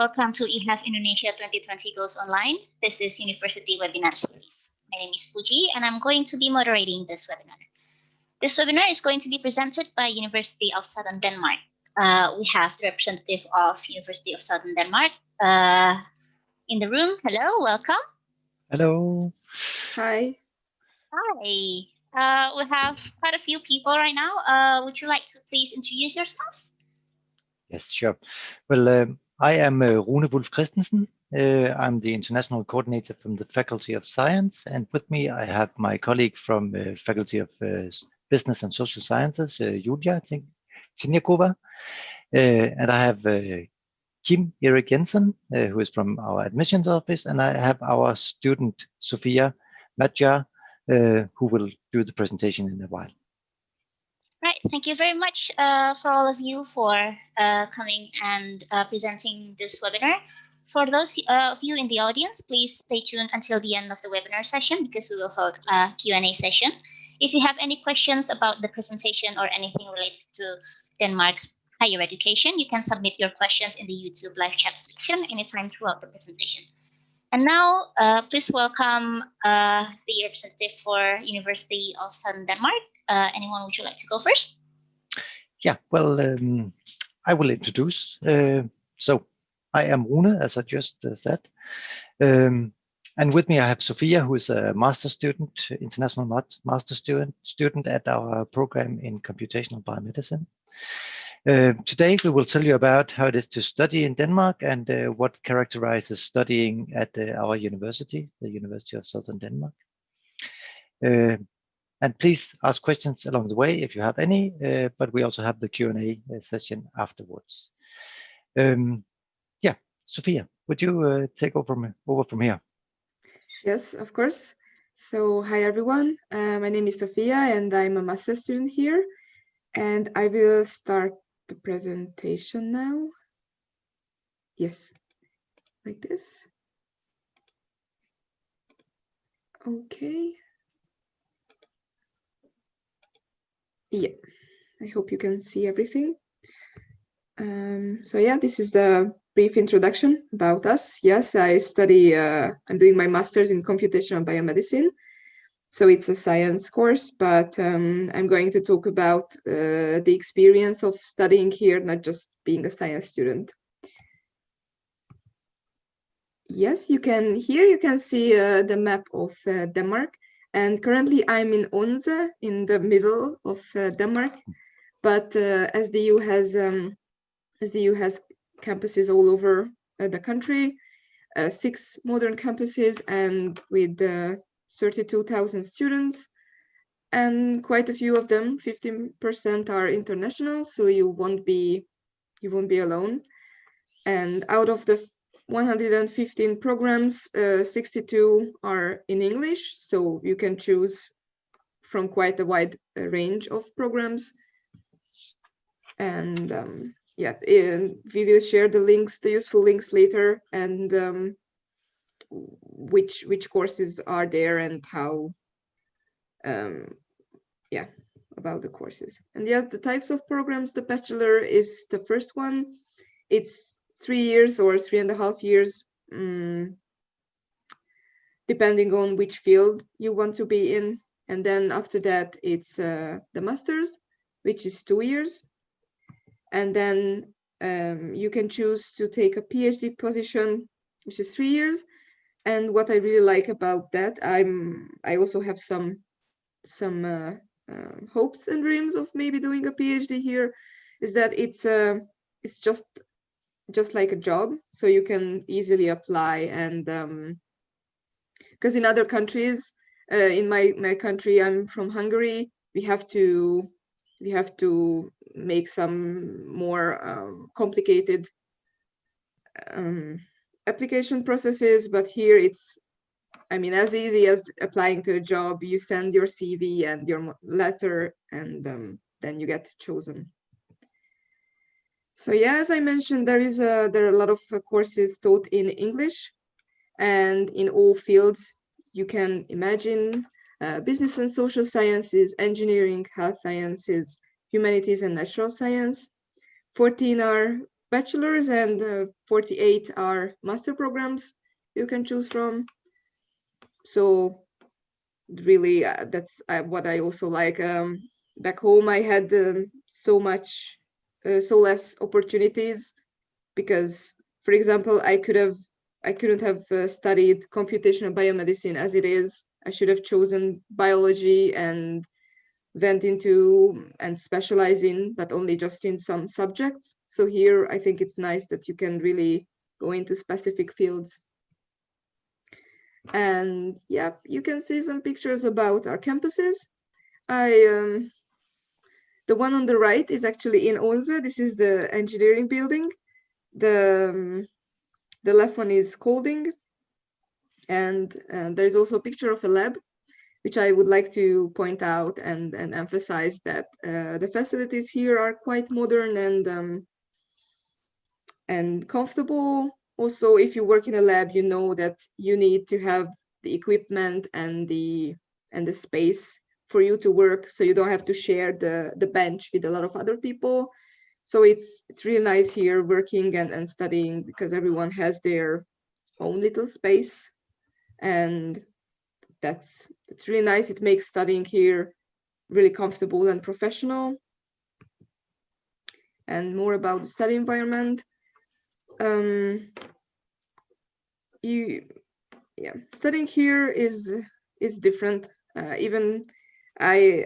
welcome to eHealth Indonesia 2020 Goes Online. This is University Webinar Series. My name is Puji, and I'm going to be moderating this webinar. This webinar is going to be presented by University of Southern Denmark. We have the representative of University of Southern Denmark in the room. Hello, welcome. Hello. Hi. Hi. We have quite a few people right now. Would you like to please introduce yourselves? Yes, sure. Well, I am Rune Wulf Christensen. I'm the international coordinator from the Faculty of Science, and with me I have my colleague from Faculty of Business and Social Sciences, Julia Tinjakova, and I have Kim Erik Jensen, who is from our admissions office, and I have our student Sofia Madjar, who will do the presentation in a while. Right, thank you very much for all of you for coming and presenting this webinar. For those of you in the audience, please stay tuned until the end of the webinar session because we will hold a Q&A session. If you have any questions about the presentation or anything related to Denmark's higher education, you can submit your questions in the YouTube live chat section anytime throughout the presentation. And now, please welcome the representative for University of Southern Denmark. Anyone, would you like to go first? Yeah, well, I will introduce. So I am Rune, as I just said. And with me I have Sofia, who is a master student, international master student at our program in computational biomedicine. Today we will tell you about how it is to study in Denmark and what characterizes studying at our university, the University of Southern Denmark. And please ask questions along the way if you have any, but we also have the Q&A session afterwards. Yeah, Sofia, would you take over from here? Yes, of course. So, hi everyone. My name is Sofia and I'm a master student here. And I will start the presentation now. Yes, like this. Okay. Yeah, I hope you can see everything. So yeah, this is the brief introduction about us. Yes, I study, I'm doing my master's in computational biomedicine. So it's a science course, but I'm going to talk about the experience of studying here, not just being a science student. Yes, you can see the map of Denmark. And currently I'm in Odense, in the middle of Denmark. But SDU has campuses all over the country, 6 modern campuses, and with 32,000 students, and quite a few of them, 15% are international, so you won't be alone. And out of the 115 programs, 62 are in English, so you can choose from quite a wide range of programs. And yeah, we will share the links, the useful links later, and which courses are there and how, yeah, about the courses. And yes, the types of programs, the bachelor is the first one. It's 3 years or 3.5 years, depending on which field you want to be in. And then after that, it's the master's, which is 2 years. And then you can choose to take a PhD position, which is 3 years. And what I really like about that, I also have some hopes and dreams of maybe doing a PhD here, is that it's just like a job, so you can easily apply. And because in other countries, in my country, I'm from Hungary, we have to make some more complicated application processes, but here it's, I mean, as easy as applying to a job. You send your CV and your letter, and then you get chosen. So yeah, as I mentioned, there are a lot of courses taught in English, and in all fields you can imagine: business and social sciences, engineering, health sciences, humanities, and natural science. 14 are bachelors, and 48 are master programs you can choose from. So really, that's what I also like. Back home, I had so less opportunities, because, for example, I couldn't have studied computational biomedicine as it is. I should have chosen biology and went into and specialize in, but only just in some subjects. So here, I think it's nice that you can really go into specific fields. And yeah, you can see some pictures about our campuses. The one on the right is actually in Onza. This is the engineering building. The left one is Colding. And there's also a picture of a lab, which I would like to point out and emphasize that the facilities here are quite modern and comfortable. Also, if you work in a lab, you know that you need to have the equipment and the space for you to work, so you don't have to share the bench with a lot of other people. So it's really nice here working and studying, because everyone has their own little space, and that's really nice. It makes studying here really comfortable and professional. And more about the study environment. Studying here is different. Even I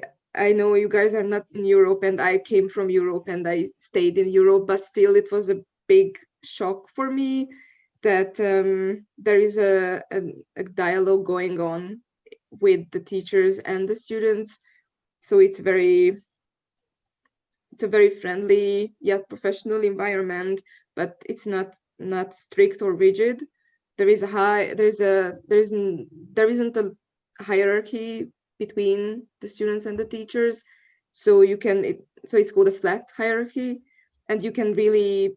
know you guys are not in Europe, and I came from Europe and I stayed in Europe, but still it was a big shock for me that there is a dialogue going on with the teachers and the students. So it's a very friendly yet professional environment, but it's not strict or rigid. There isn't a hierarchy between the students and the teachers. So it's called a flat hierarchy, and you can really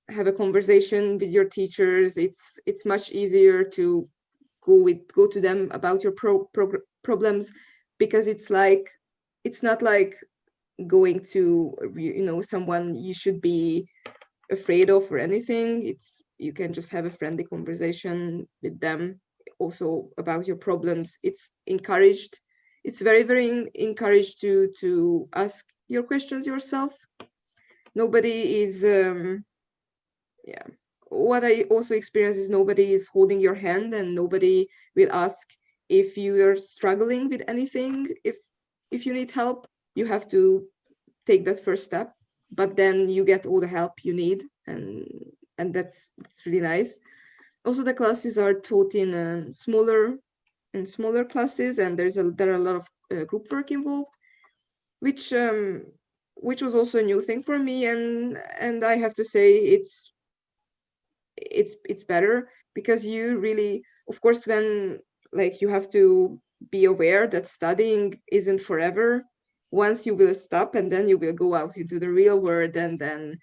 have a conversation with your teachers. It's much easier to go to them about your problems, because it's not like going to someone you should be afraid of or anything. You can just have a friendly conversation with them also about your problems. It's encouraged. It's very, very encouraged to ask your questions yourself. Nobody is what I also experience is nobody is holding your hand, and nobody will ask if you are struggling with anything. If you need help, you have to take that first step, but then you get all the help you need, and that's really nice. Also, the classes are taught in smaller classes, and there are a lot of group work involved, which was also a new thing for me, and I have to say it's better, because you really, of course, when you have to be aware that studying isn't forever. Once you will stop, and then you will go out into the real world, and then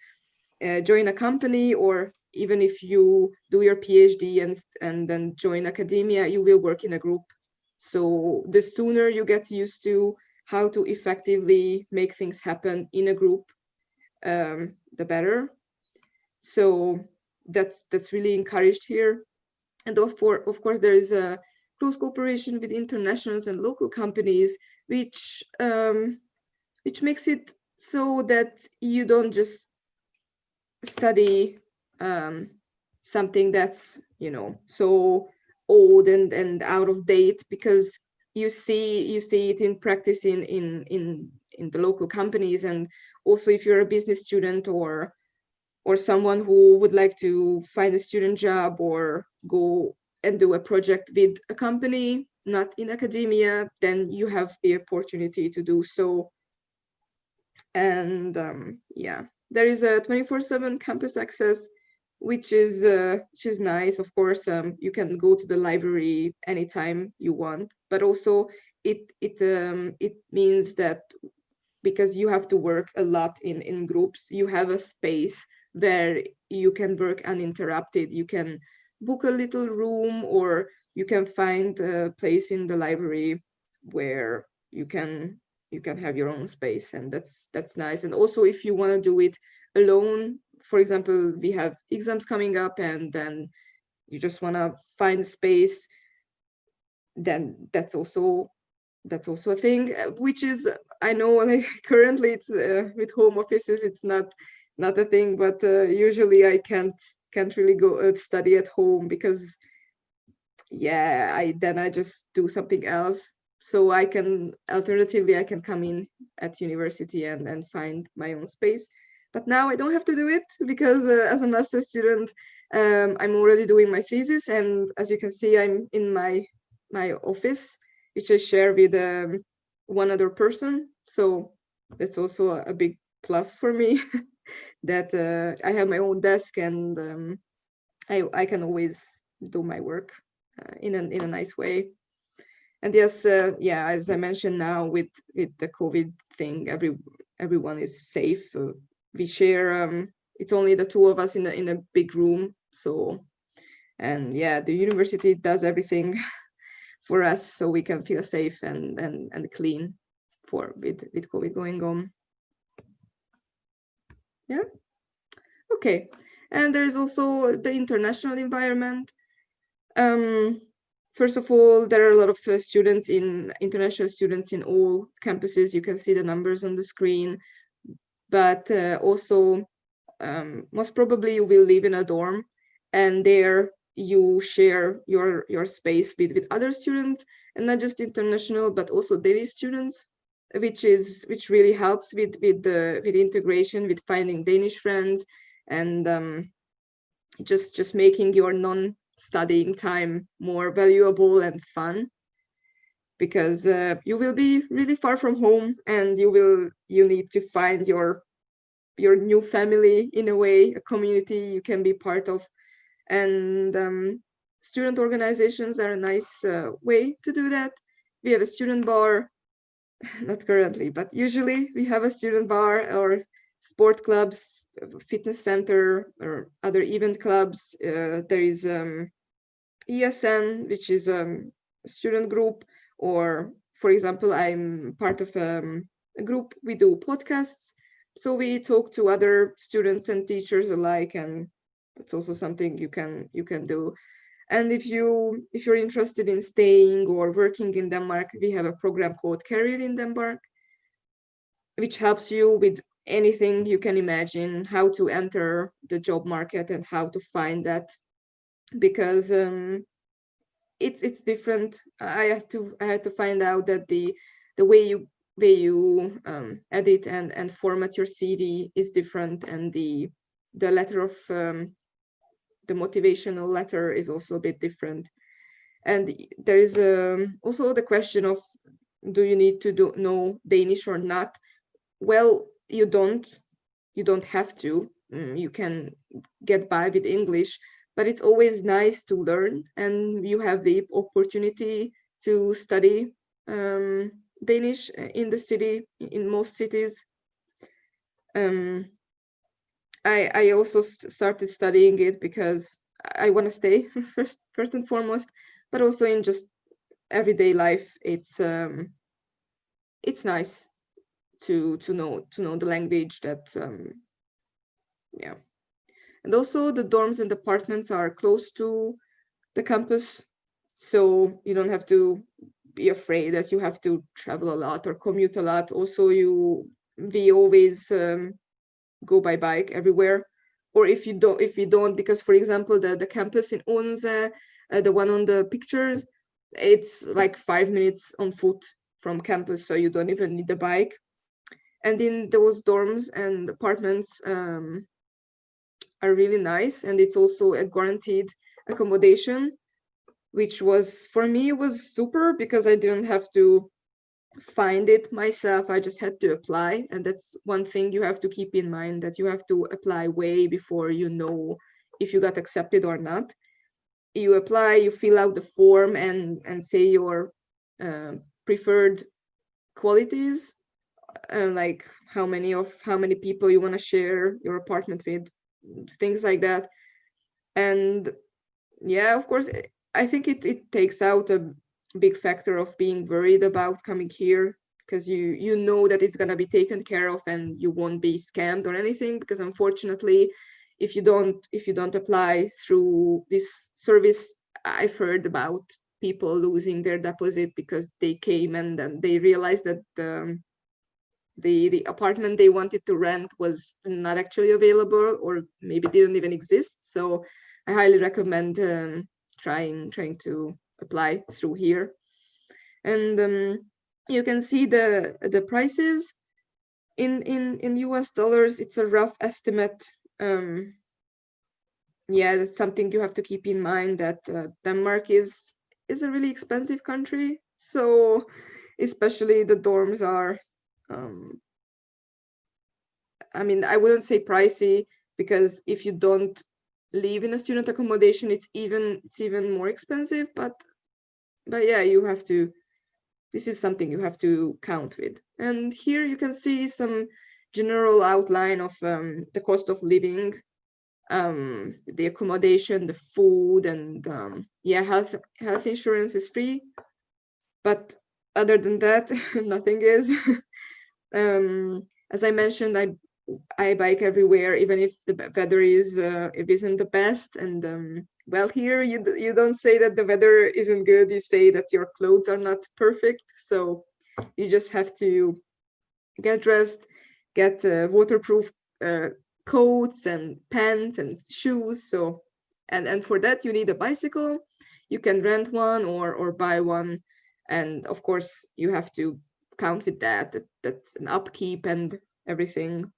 join a company, or even if you do your PhD and then join academia, you will work in a group. So the sooner you get used to how to effectively make things happen in a group, the better. So that's really encouraged here. And of course, there is a close cooperation with internationals and local companies, which makes it so that you don't just study something that's so old and out of date, because you see it in practice in the local companies. And also, if you're a business student or someone who would like to find a student job or go and do a project with a company not in academia, then you have the opportunity to do so. And there is a 24/7 campus access, which is nice. Of course, you can go to the library anytime you want, but also it means that because you have to work a lot in groups, you have a space where you can work uninterrupted. You can book a little room, or you can find a place in the library where you can have your own space, and that's nice. And also, if you want to do it alone. For example, we have exams coming up and then you just want to find space, then that's also a thing, which is, I know, like currently it's with home offices it's not a thing, but usually I can't really go study at home because yeah, I just do something else. So I can alternatively I can come in at university and find my own space. But now I don't have to do it because as a master student, I'm already doing my thesis, and as you can see, I'm in my office, which I share with one other person. So that's also a big plus for me that I have my own desk and I can always do my work in a nice way. And yes, yeah, as I mentioned, now with the COVID thing, everyone is safe. We share. It's only the two of us in a big room. So, and yeah, the university does everything for us so we can feel safe and clean with COVID going on. Yeah. Okay. And there is also the international environment. First of all, there are a lot of international students in all campuses. You can see the numbers on the screen, but also most probably you will live in a dorm, and there you share your space with other students, and not just international, but also Danish students, which really helps with integration, with finding Danish friends, and just making your non-studying time more valuable and fun, because you will be really far from home and you need to find your new family, in a way, a community you can be part of. And student organizations are a nice way to do that. We have a student bar, not currently, but usually we have a student bar or sport clubs, fitness center, or other event clubs. There is ESN, which is a student group, or for example, I'm part of a group. We do podcasts, so we talk to other students and teachers alike, and that's also something you can do. And if you're interested in staying or working in Denmark, we have a program called Career in Denmark, which helps you with anything you can imagine, how to enter the job market and how to find that, because it's different. I had to find out that the way you edit and format your CV is different, and the letter of the motivational letter is also a bit different. And there is also the question of, do you need to know Danish or not? Well, you don't have to. You can get by with English, but it's always nice to learn, and you have the opportunity to study Danish in the city, in most cities. I also started studying it because I want to stay first and foremost, but also in just everyday life, it's nice to know the language. That yeah. And also the dorms and apartments are close to the campus, so you don't have to be afraid that you have to travel a lot or commute a lot. Also, we always go by bike everywhere. Or if you don't, because for example, the campus in Odense, the one on the pictures, it's like 5 minutes on foot from campus, so you don't even need the bike. And in those dorms and apartments are really nice, and it's also a guaranteed accommodation, which was, for me, was super, because I didn't have to find it myself. I just had to apply, and that's one thing you have to keep in mind, that you have to apply way before you know if you got accepted or not. You apply, you fill out the form and say your preferred qualities, like how many people you want to share your apartment with, things like that. And yeah, of course, I think it takes out a big factor of being worried about coming here, because you know that it's going to be taken care of and you won't be scammed or anything, because unfortunately if you don't apply through this service, I've heard about people losing their deposit because they came and then they realized that the apartment they wanted to rent was not actually available, or maybe didn't even exist. So I highly recommend trying to apply through here. And you can see the prices in US dollars. It's a rough estimate. Yeah, that's something you have to keep in mind, that Denmark is a really expensive country. So especially the dorms are, I mean, I wouldn't say pricey, because if you don't live in a student accommodation, it's even more expensive. But yeah, you have to. This is something you have to count with. And here you can see some general outline of the cost of living, the accommodation, the food, and yeah, health insurance is free. But other than that, nothing is. As I mentioned, I bike everywhere, even if the weather isn't the best. And well, here you don't say that the weather isn't good. You say that your clothes are not perfect. So you just have to get dressed, get waterproof coats and pants and shoes. So and for that you need a bicycle. You can rent one or buy one, and of course you have to count with that's an upkeep and everything.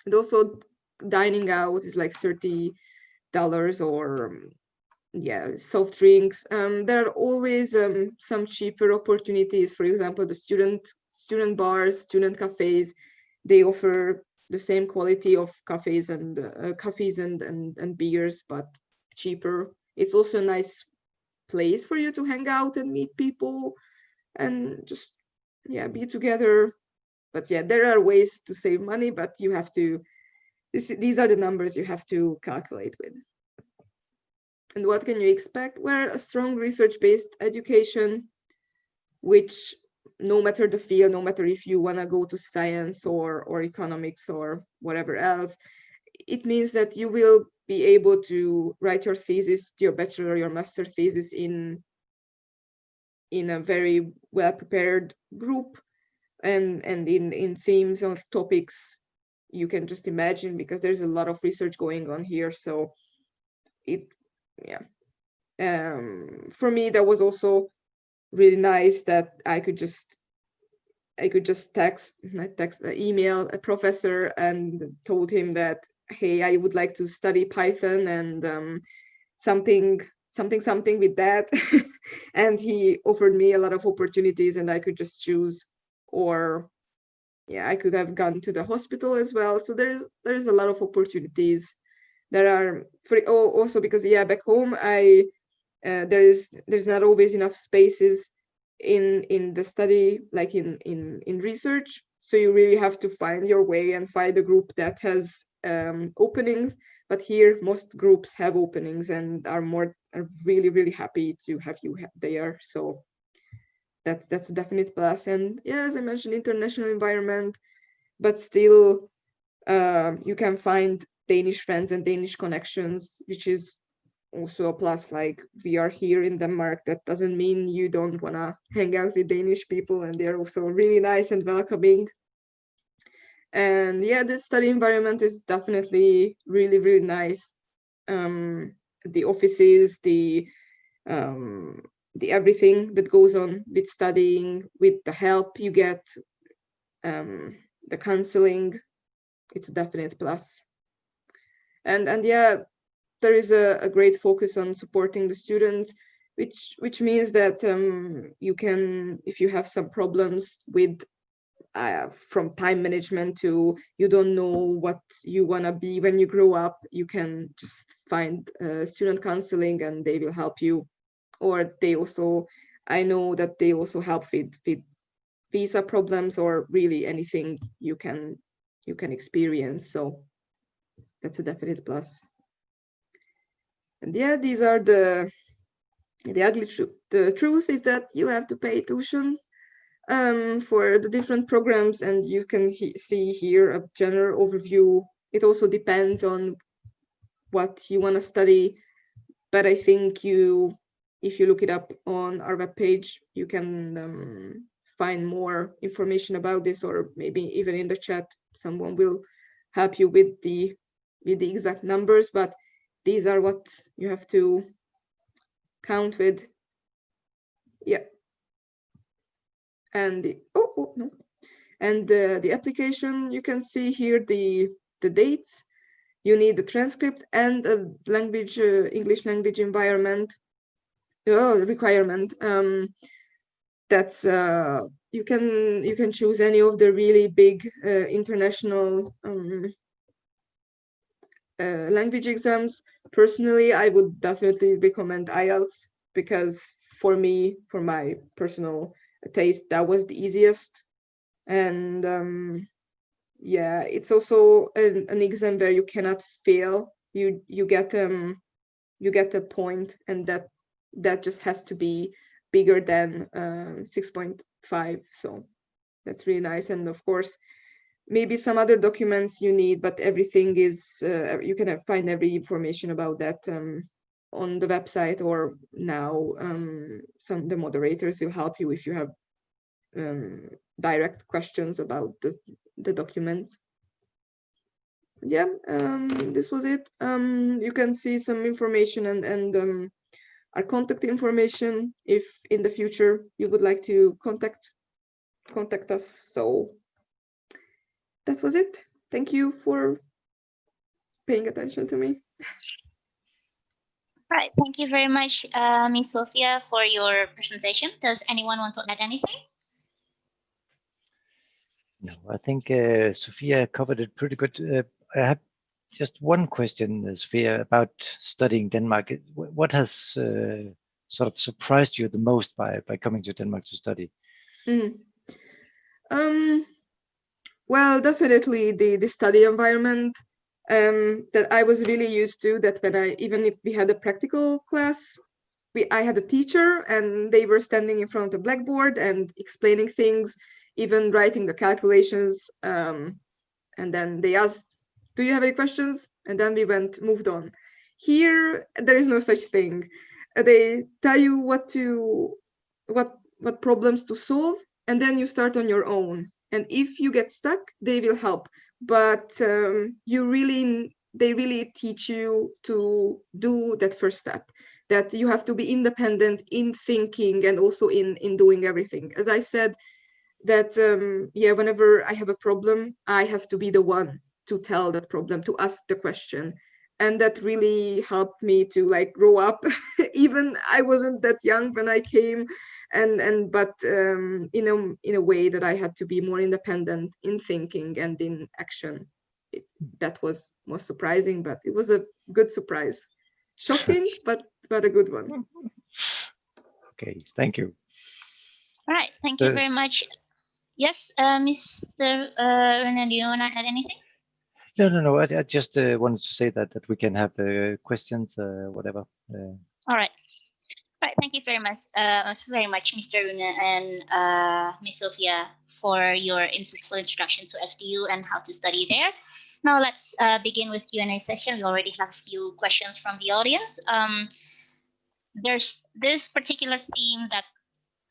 And also dining out is like $30, or yeah, soft drinks. There are always some cheaper opportunities. For example, the student bars, student cafes, they offer the same quality of cafes and beers, but cheaper. It's also a nice place for you to hang out and meet people and just, yeah, be together. But yeah, there are ways to save money, but you have to, these are the numbers you have to calculate with. And what can you expect? Well, a strong research-based education, which no matter the field, no matter if you want to go to science or economics or whatever else, it means that you will be able to write your thesis, your bachelor, your master thesis in a very well-prepared group, and in themes or topics you can just imagine, because there's a lot of research going on here. So it, yeah, for me that was also really nice, that I could just email a professor and told him that, hey, I would like to study Python and something with that. And he offered me a lot of opportunities, and I could just choose. Or yeah, I could have gone to the hospital as well. So there's a lot of opportunities. There are also because, yeah, back home there's not always enough spaces in the study, like in research. So you really have to find your way and find a group that has openings. But here most groups have openings and are really happy to have you there. So that's a definite plus. And yeah, as I mentioned, international environment, but still you can find Danish friends and Danish connections, which is also a plus. Like, we are here in Denmark, that doesn't mean you don't want to hang out with Danish people, and they're also really nice and welcoming. And yeah, the study environment is definitely really nice. The offices, the everything that goes on with studying, with the help you get, the counseling, it's a definite plus. And yeah, there is a great focus on supporting the students, which means that you can, if you have some problems with from time management to you don't know what you want to be when you grow up, you can just find student counseling and they will help you. Or they also, I know that they also help with visa problems, or really anything you can experience. So that's a definite plus. And yeah, these are the ugly truth. The truth is that you have to pay tuition. for the different programs, and you can see here a general overview. It also depends on what you want to study, but I think if you look it up on our webpage, you can find more information about this, or maybe even in the chat, someone will help you with the exact numbers, but these are what you have to count with. Yeah. And no. And the application, you can see here the dates. You need the transcript and a language, English language environment requirement. That's you can choose any of the really big international language exams. Personally, I would definitely recommend IELTS, because for me, for my personal taste, that was the easiest. And yeah, it's also an exam where you cannot fail. You get a point, and that just has to be bigger than 6.5. So that's really nice. And of course, maybe some other documents you need, but everything is you can find every information about that on the website, or now the moderators will help you if you have direct questions about the documents. Yeah, this was it. You can see some information and our contact information if in the future you would like to contact us. So that was it. Thank you for paying attention to me. Right. Thank you very much, Ms. Sophia, for your presentation. Does anyone want to add anything? No, I think Sophia covered it pretty good. I have just one question, Sophia, about studying Denmark. What has sort of surprised you the most by coming to Denmark to study? Well, definitely the study environment that I was really used to. That when even if we had a practical class, I had a teacher, and they were standing in front of the blackboard and explaining things, even writing the calculations. And then they asked, "Do you have any questions?" And then we moved on. Here, there is no such thing. They tell you what problems to solve, and then you start on your own. And if you get stuck, they will help. But they really teach you to do that first step, that you have to be independent in thinking and also in doing everything. As I said, that yeah, whenever I have a problem, I have to be the one to tell that problem, to ask the question. And that really helped me to like grow up. Even I wasn't that young when I came, but in a way that I had to be more independent in thinking and in action. That was most surprising, but it was a good surprise. Shocking, but a good one. Okay, thank you. All right. Thank you very much. Yes, Mr. Renan, do you want to add anything? No. I just wanted to say that we can have questions, whatever. All right. Right. Thank you very much, Mr. Runa and Ms. Sophia, for your insightful introduction to SDU and how to study there. Now let's begin with Q&A session. We already have a few questions from the audience. There's this particular theme that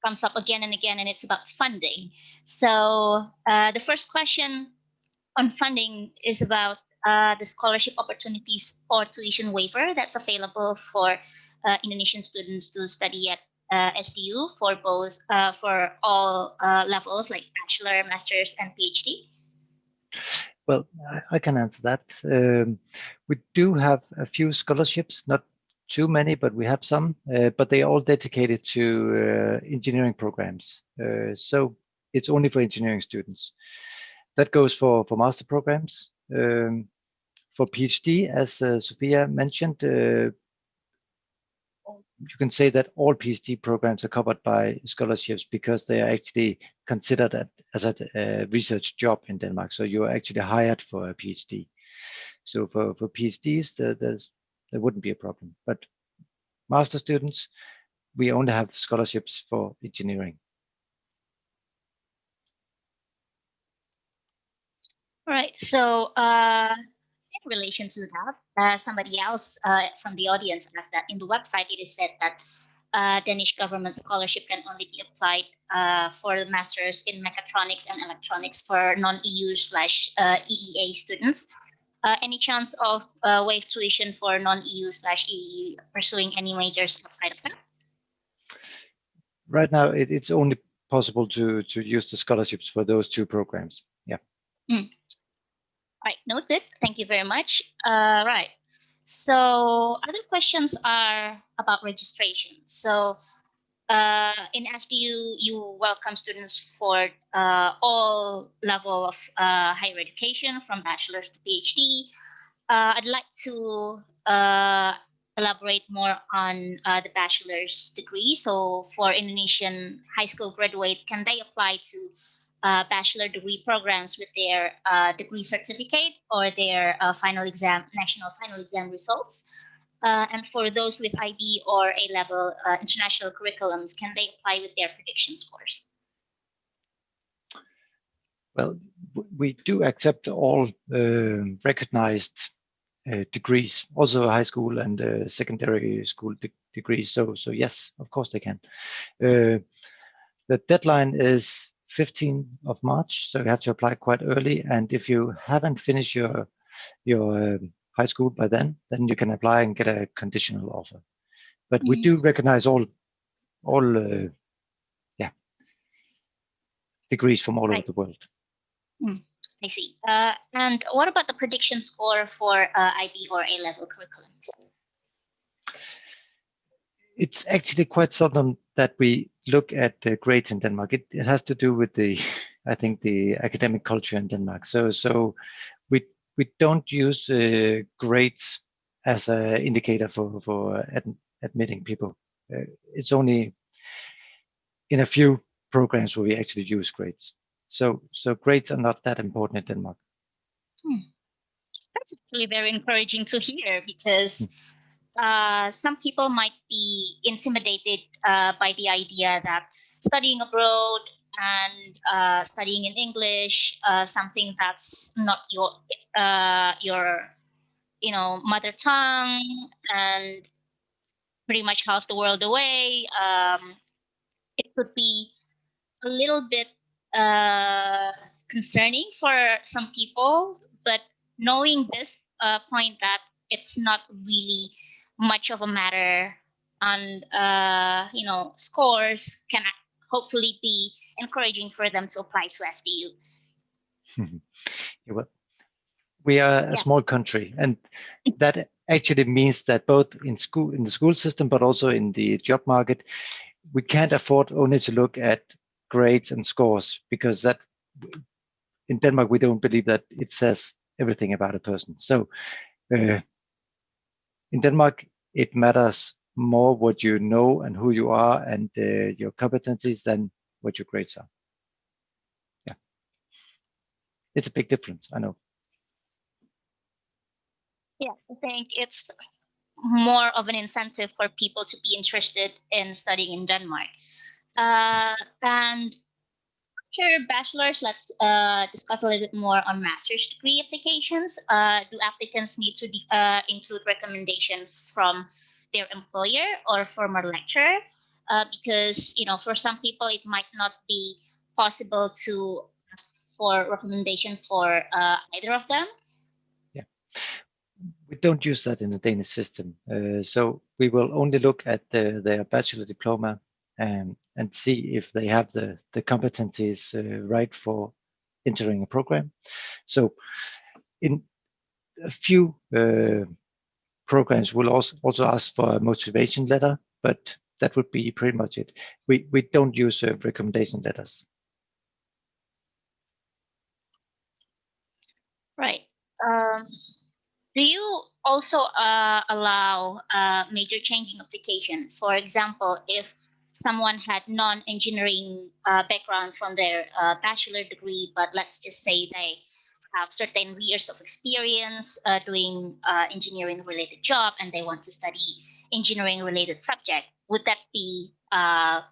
comes up again and again, and it's about funding. So the first question on funding is about the scholarship opportunities or tuition waiver that's available for Indonesian students to study at SDU for both for all levels like bachelor, master's, and PhD. Well, I can answer that. We do have a few scholarships, not too many, but we have some, but they are all dedicated to engineering programs. So it's only for engineering students. That goes for master programs. For PhD, as Sophia mentioned, you can say that all PhD programs are covered by scholarships because they are actually considered as a research job in Denmark. So you're actually hired for a PhD. So for PhDs, there wouldn't be a problem. But master students, we only have scholarships for engineering. All right. So, in relation to that, somebody else from the audience asked that in the website it is said that Danish government scholarship can only be applied for the masters in mechatronics and electronics for non-EU slash EEA students. Any chance of waive tuition for non-EU slash EEE pursuing any majors outside of that? Right now, it's only possible to use the scholarships for those two programs. Yeah. Right, noted. Thank you very much. Right. So other questions are about registration. So in SDU, you welcome students for all level of higher education, from bachelor's to PhD. I'd like to elaborate more on the bachelor's degree. So for Indonesian high school graduates, can they apply to bachelor degree programs with their degree certificate or their national final exam results? And for those with IB or A-level international curriculums, can they apply with their prediction scores? Well, we do accept all recognized degrees, also high school and secondary school degrees. So yes, of course they can. The deadline is 15th of March, so you have to apply quite early. And if you haven't finished your high school by then you can apply and get a conditional offer. But we do recognize all degrees from all over the world. I see. And what about the prediction score for IB or A-level curriculums? It's actually quite seldom that we look at the grades in Denmark. It has to do with I think the academic culture in Denmark. So we don't use grades as an indicator for admitting people. It's only in a few programs where we actually use grades. So grades are not that important in Denmark. That's actually very encouraging to hear, because some people might be intimidated by the idea that studying abroad and studying in English, something that's not your mother tongue, and pretty much half the world away, it could be a little bit concerning for some people. But knowing this point, that it's not really much of a matter, and scores can hopefully be encouraging for them to apply to SDU. Yeah, well, we are a small country, and that actually means that both in the school system, but also in the job market, we can't afford only to look at grades and scores, because that in Denmark we don't believe that it says everything about a person. So in Denmark, it matters more what you know and who you are and your competencies than what your grades are. Yeah, it's a big difference, I know. Yeah, I think it's more of an incentive for people to be interested in studying in Denmark. And after bachelor's, let's discuss a little bit more on master's degree applications. Do applicants need to include recommendation from their employer or former lecturer? Because for some people it might not be possible to ask for recommendation for either of them. Yeah, we don't use that in the Danish system. So we will only look at their bachelor diploma and see if they have the competencies right for entering a program. So in a few programs will also ask for a motivation letter, but that would be pretty much it. We don't use recommendation letters. Right. Do you also allow major changing application? For example, if someone had non-engineering background from their bachelor degree, but let's just say they have certain years of experience doing engineering-related job, and they want to study engineering-related subject, would that be at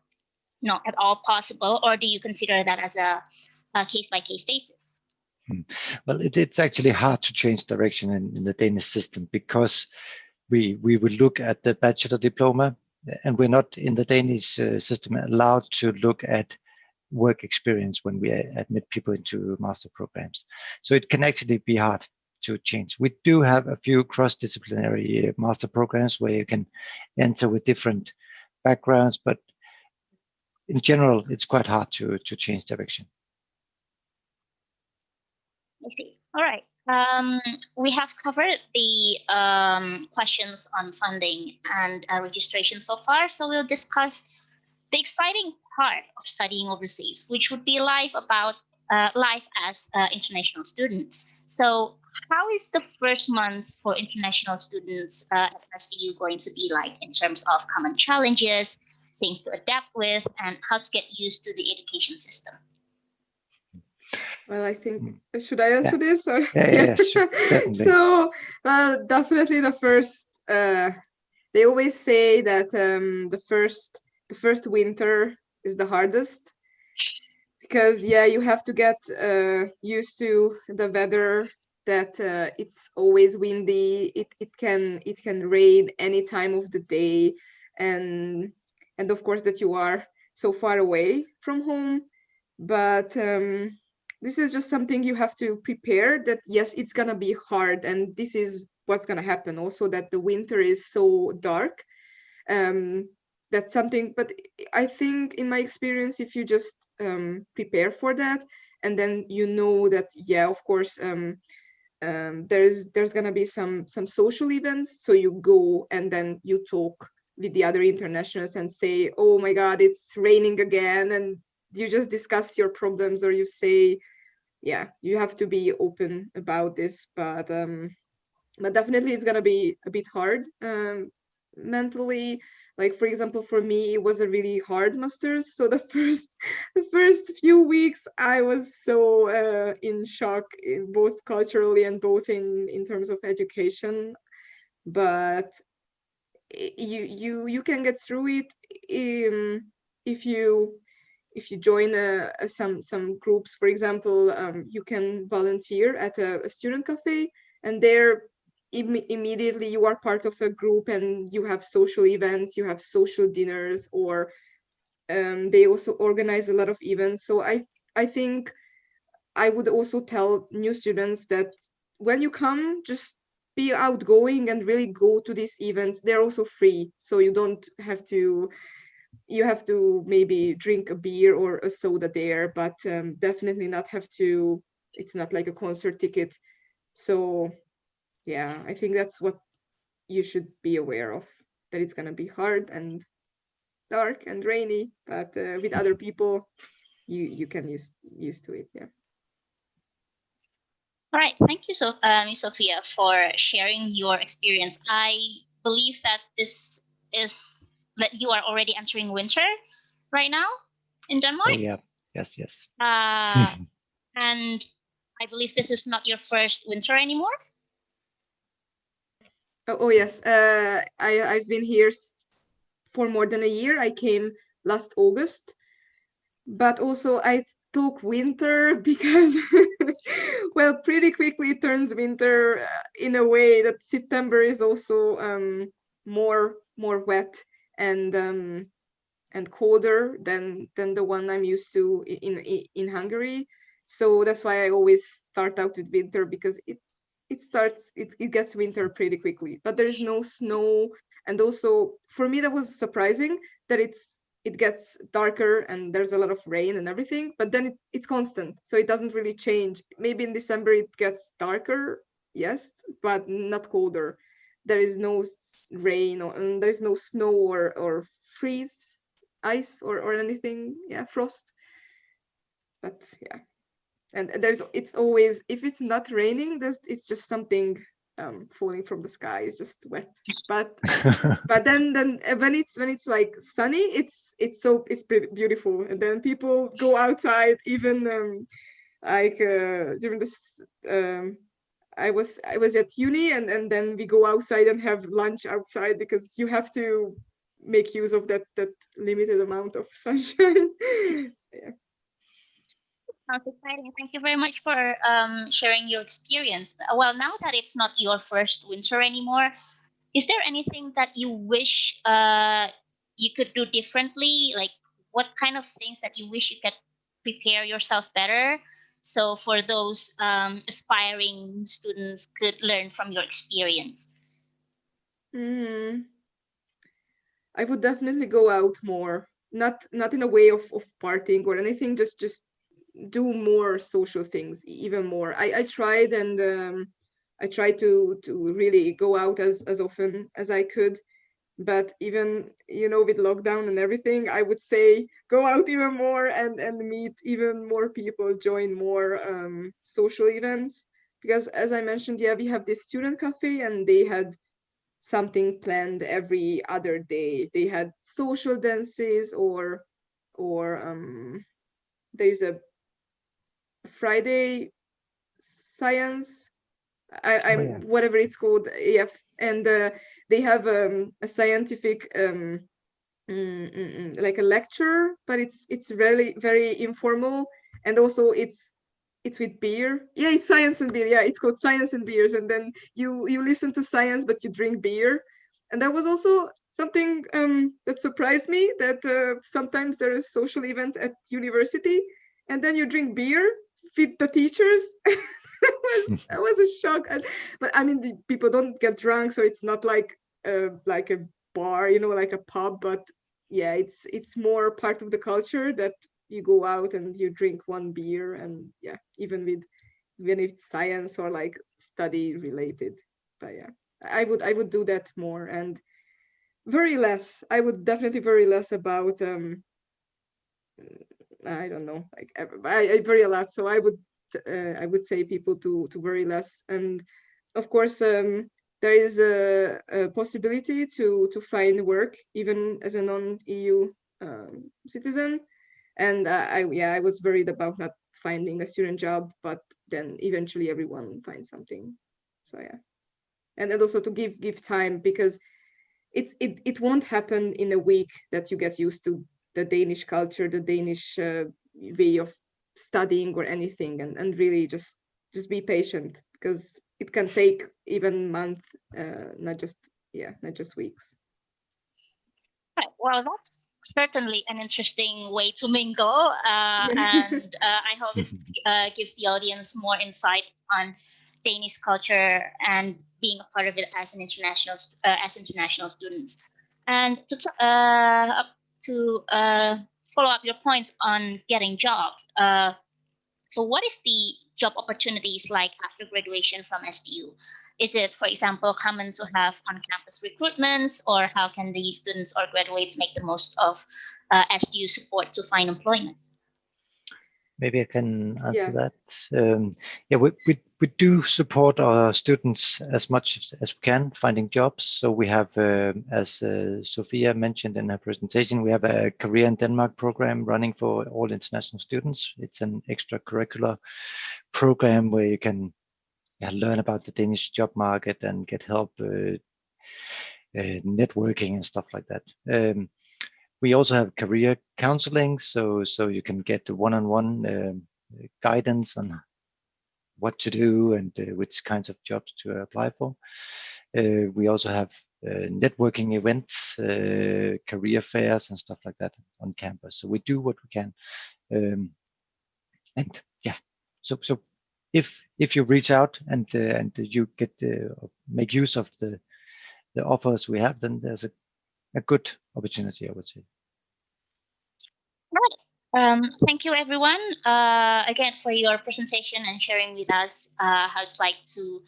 all possible, or do you consider that as a case-by-case basis? Well, it's actually hard to change direction in the Danish system because we would look at the bachelor diploma, and we're not in the Danish system allowed to look at work experience when we admit people into master programs. So it can actually be hard to change. We do have a few cross-disciplinary master programs where you can enter with different backgrounds, but in general, it's quite hard to change direction. I see. All right. We have covered the questions on funding and registration so far, so we'll discuss the exciting part of studying overseas, which would be life as an international student. So, how is the first months for international students at SDU going to be like in terms of common challenges, things to adapt with, and how to get used to the education system? Well, I think, should I answer this? Or? Yeah, sure, definitely. So, well, definitely the first, they always say that the first winter is the hardest, because you have to get used to the weather, that it's always windy, it can rain any time of the day, and of course that you are so far away from home. But this is just something you have to prepare, that yes, it's gonna be hard, and this is what's gonna happen also, that the winter is so dark. That's something, but I think in my experience, if you just prepare for that, and then you know that, of course, there's gonna be some social events, so you go and then you talk with the other internationals and say, oh my god, it's raining again, and you just discuss your problems, or you say, you have to be open about this. But definitely it's gonna be a bit hard mentally. Like, for example, for me, it was a really hard masters, so the first few weeks I was so in shock, both culturally and both in terms of education. But you can get through it if you join some groups. For example, you can volunteer at a student cafe, and there immediately you are part of a group, and you have social events, you have social dinners, or they also organize a lot of events. So I think I would also tell new students that when you come, just be outgoing and really go to these events. They're also free, so you don't have to, you have to maybe drink a beer or a soda there, but definitely not have to, it's not like a concert ticket. So I think that's what you should be aware of, that it's going to be hard and dark and rainy, but with other people, you can used to it. All right, thank you, Ms. Sophia, for sharing your experience. I believe that this is that you are already entering winter right now in Denmark. Oh yeah, yes. And I believe this is not your first winter anymore. Oh yes, I've been here for more than a year. I came last August, but also I took winter because well, pretty quickly it turns winter in a way that September is also more wet and colder than the one I'm used to in Hungary. So that's why I always start out with winter, because it gets winter pretty quickly, but there is no snow. And also for me that was surprising, that it gets darker and there's a lot of rain and everything, but then it's constant, so it doesn't really change. Maybe in December it gets darker, yes, but not colder. There is no rain, and there's no snow or freeze, ice or anything, frost. But and it's always, if it's not raining, it's just something falling from the sky. It's just wet. But then when it's like sunny, it's pretty beautiful. And then people go outside, even like during this I was at uni, and then we go outside and have lunch outside, because you have to make use of that limited amount of sunshine. Sounds exciting. Thank you very much for sharing your experience. Well, now that it's not your first winter anymore, is there anything that you wish you could do differently? Like, what kind of things that you wish you could prepare yourself better? So for those aspiring students could learn from your experience. I would definitely go out more. Not in a way of partying or anything, just do more social things, even more. I tried, and I tried to really go out as often as I could. But even, with lockdown and everything, I would say go out even more, and meet even more people, join more social events. Because as I mentioned, yeah, we have this student cafe, and they had something planned every other day. They had social dances, or there's a Friday science. Oh I'm yeah. whatever it's called. Yeah, and they have a scientific like a lecture, but it's really very informal, and also it's with beer. Yeah, it's science and beer. Yeah, it's called Science and Beers, and then you listen to science, but you drink beer. And that was also something that surprised me, that sometimes there is social events at university, and then you drink beer with the teachers. That was a shock. But I mean, the people don't get drunk, so it's not like a bar, like a pub. But yeah, it's more part of the culture that you go out and you drink one beer, and yeah, even if it's science or like study related. But yeah, I would do that more, and very less. I would definitely very less about I don't know, like I vary a lot, so I would say people to very less. And of course, there is a possibility to find work even as a non-EU citizen. And I was worried about not finding a student job, but then eventually everyone finds something. So yeah, and also to give time, because it won't happen in a week that you get used to the Danish culture, the Danish way of studying or anything, and really just be patient, because it can take even months, not just weeks. Right. Well, that's certainly an interesting way to mingle, and I hope it gives the audience more insight on Danish culture and being a part of it as an as international students. And to follow up your points on getting jobs. So, what is the job opportunities like after graduation from SDU? Is it, for example, common to have on-campus recruitments, or how can the students or graduates make the most of SDU support to find employment? Maybe I can answer Yeah. that. Yeah, we do support our students as much as we can finding jobs. So we have, as Sophia mentioned in her presentation, we have a Career in Denmark program running for all international students. It's an extracurricular program where you can learn about the Danish job market and get help networking and stuff like that. We also have career counseling, so you can get one-on-one guidance on what to do and which kinds of jobs to apply for. We also have networking events, career fairs, and stuff like that on campus. So we do what we can, and yeah. So if you reach out and you get make use of the offers we have, then there's a good opportunity, I would say. Right. Thank you, everyone, again for your presentation and sharing with us how it's like to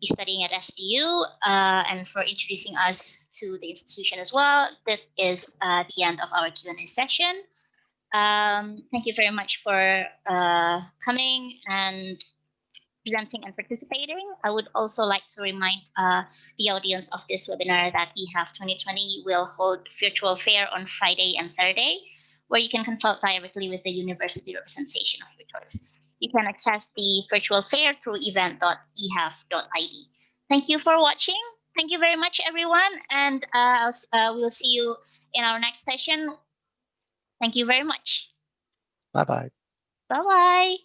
be studying at SDU, and for introducing us to the institution as well. That is the end of our Q&A session. Thank you very much for coming and presenting and participating. I would also like to remind the audience of this webinar that EHAF 2020 will hold virtual fair on Friday and Saturday, where you can consult directly with the university representation of your choice. You can access the virtual fair through event.ehaf.id. Thank you for watching. Thank you very much, everyone, and we'll see you in our next session. Thank you very much. Bye bye. Bye-bye.